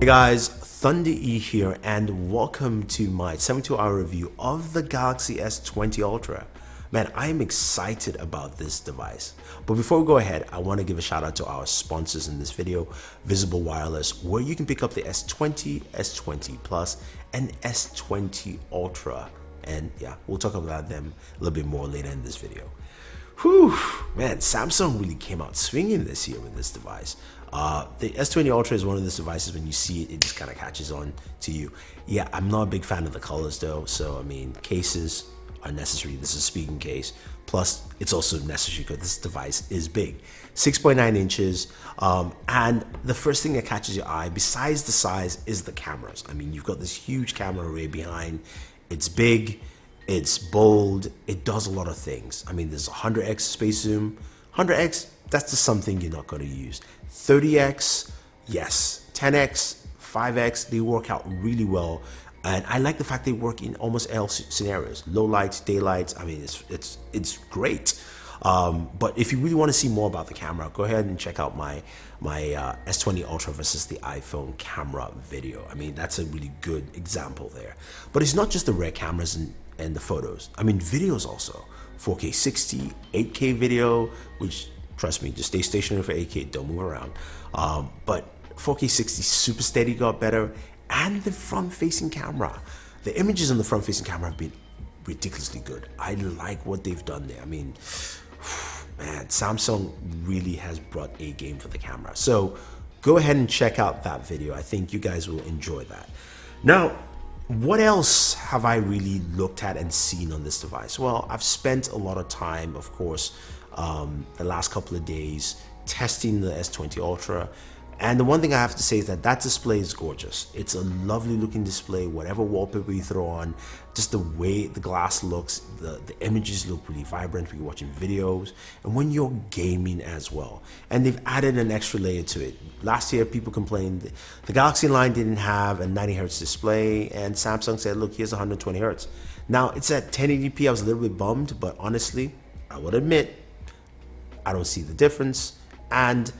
Hey guys, Thunder E here and welcome to my 72-hour review of the Galaxy S20 Ultra. Man, I am excited about this device. But before we go ahead, I want to give a shout out to our sponsors in this video, Visible Wireless, where you can pick up the S20, S20 Plus, and S20 Ultra. And yeah, we'll talk about them a little bit more later in this video. Whew, man, Samsung really came out swinging this year with this device. The S20 Ultra is one of those devices, when you see it, it just kind of catches on to you. Yeah, I'm not a big fan of the colors though, so I mean, cases are necessary. This is a speaking case. Plus, it's also necessary because this device is big. 6.9 inches, and the first thing that catches your eye, besides the size, is the cameras. I mean, you've got this huge camera array behind. It's big, it's bold, it does a lot of things. I mean, there's 100x space zoom. 100x, that's just something you're not going to use. 30x, yes. 10x, 5x, they work out really well. And I like the fact they work in almost all scenarios. Low lights, daylights, I mean, it's great. But if you really want to see more about the camera, go ahead and check out my S20 Ultra versus the iPhone camera video. I mean, that's a really good example there. But it's not just the rear cameras and the photos. I mean, videos also. 4K 60, 8K video, which, trust me, just stay stationary for 8K, don't move around. But 4K 60 super steady got better, and the front-facing camera. The images on the front-facing camera have been ridiculously good. I like what they've done there. I mean, man, Samsung really has brought a game for the camera. So go ahead and check out that video. I think you guys will enjoy that. Now, what else have I really looked at and seen on this device? Well, I've spent a lot of time, of course, the last couple of days testing the S20 Ultra. And the one thing I have to say is that that display is gorgeous. It's a lovely looking display, whatever wallpaper you throw on, just the way the glass looks, the images look really vibrant when you're watching videos and when you're gaming as well. And they've added an extra layer to it. Last year, people complained the Galaxy line didn't have a 90 Hertz display, and Samsung said, look, here's 120 Hertz. Now it's at 1080p. I was a little bit bummed, but honestly, I would admit, I don't see the difference. And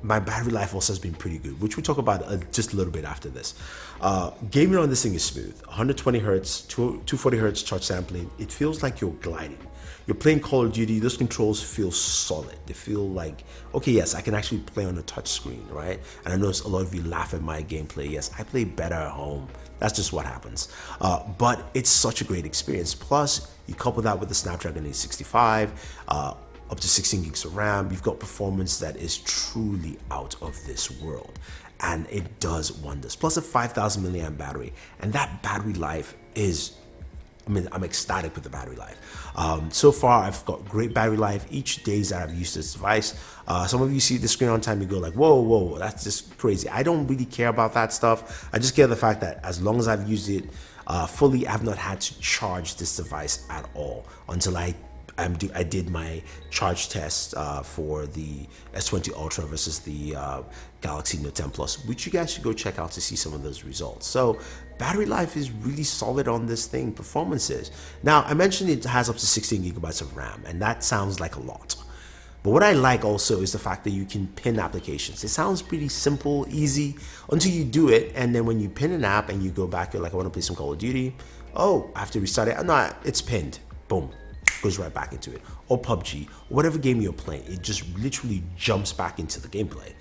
my battery life also has been pretty good, which we'll talk about just a little bit after this. Gaming on this thing is smooth. 120 Hertz, 240 Hertz touch sampling. It feels like you're gliding. You're playing Call of Duty, those controls feel solid. They feel like, okay, yes, I can actually play on a touch screen, right? And I know a lot of you laugh at my gameplay. Yes, I play better at home. That's just what happens. But it's such a great experience. Plus, you couple that with the Snapdragon 865, up to 16 gigs of RAM, you've got performance that is truly out of this world, and it does wonders. Plus a 5,000 milliamp battery, and that battery life is, I mean, I'm ecstatic with the battery life. So far, I've got great battery life each day that I've used this device. Some of you see the screen on time, you go like, whoa, that's just crazy. I don't really care about that stuff. I just care the fact that as long as I've used it fully, I've not had to charge this device at all until I did my charge test for the S20 Ultra versus the Galaxy Note 10 Plus, which you guys should go check out to see some of those results. So battery life is really solid on this thing, performance is. Now, I mentioned it has up to 16 gigabytes of RAM, and that sounds like a lot. But what I like also is the fact that you can pin applications. It sounds pretty simple, easy, until you do it, and then when you pin an app and you go back, you're like, I want to play some Call of Duty. Oh, I have to restart it. No, it's pinned. Boom. Goes right back into it. Or PUBG, whatever game you're playing, it just literally jumps back into the gameplay.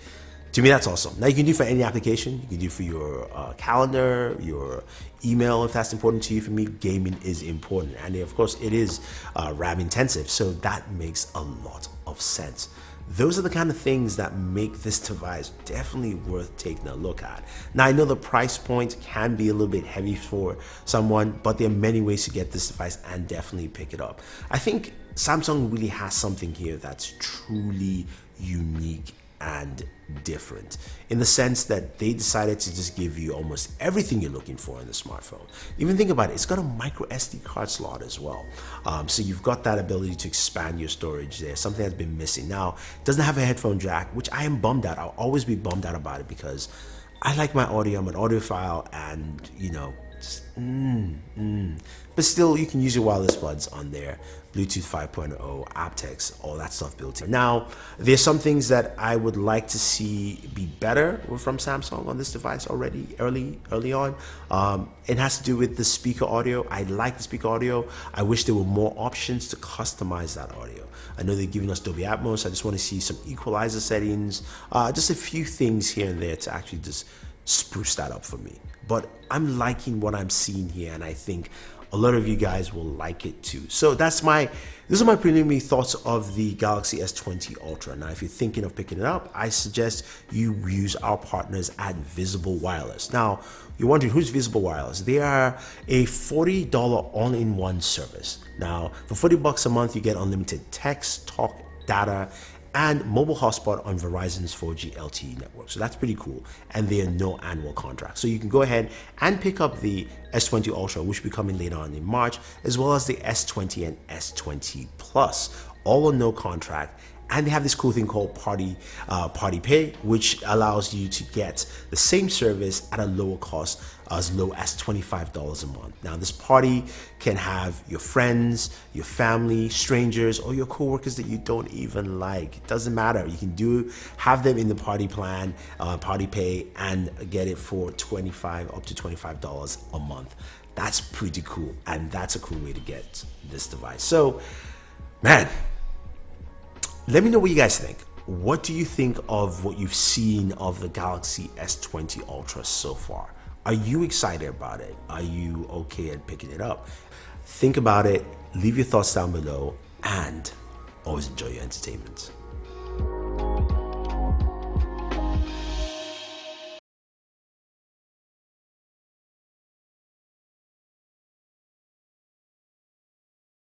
To me, that's awesome. Now, you can do it for any application. You can do it for your calendar, your email, if that's important to you. For me, gaming is important. And of course, it is RAM intensive, so that makes a lot of sense. Those are the kind of things that make this device definitely worth taking a look at. Now, I know the price point can be a little bit heavy for someone, but there are many ways to get this device and definitely pick it up. I think Samsung really has something here that's truly unique and different, in the sense that they decided to just give you almost everything you're looking for in the smartphone. Even think about it, it's got a micro SD card slot as well. So you've got that ability to expand your storage there, something that's been missing. Now, it doesn't have a headphone jack, which I am bummed out. I'll always be bummed out about it because I like my audio, I'm an audiophile, and you know, just, but still you can use your wireless buds on there. Bluetooth 5.0, aptX, all that stuff built in. Now, there's some things that I would like to see be better from Samsung on this device already, early on. It has to do with the speaker audio. I like the speaker audio. I wish there were more options to customize that audio. I know they're giving us Dolby Atmos. I just want to see some equalizer settings, just a few things here and there to actually just spruce that up for me. But I'm liking what I'm seeing here, and I think a lot of you guys will like it too. So these are my preliminary thoughts of the Galaxy S20 Ultra. Now, if you're thinking of picking it up, I suggest you use our partners at Visible Wireless. Now, you're wondering who's Visible Wireless? They are a $40 all-in-one service. Now, for $40 a month, you get unlimited text, talk, data, and mobile hotspot on Verizon's 4G LTE network. So that's pretty cool. And there are no annual contracts. So you can go ahead and pick up the S20 Ultra, which will be coming later on in March, as well as the S20 and S20 Plus, all on no contract. And they have this cool thing called Party Pay, which allows you to get the same service at a lower cost, as low as $25 a month. Now, this party can have your friends, your family, strangers, or your coworkers that you don't even like. It doesn't matter. You can have them in the party plan, Party Pay, and get it for up to $25 a month. That's pretty cool, and that's a cool way to get this device. So, man, let me know what you guys think. What do you think of what you've seen of the Galaxy S20 Ultra so far? Are you excited about it? Are you okay at picking it up? Think about it, leave your thoughts down below, and always enjoy your entertainment.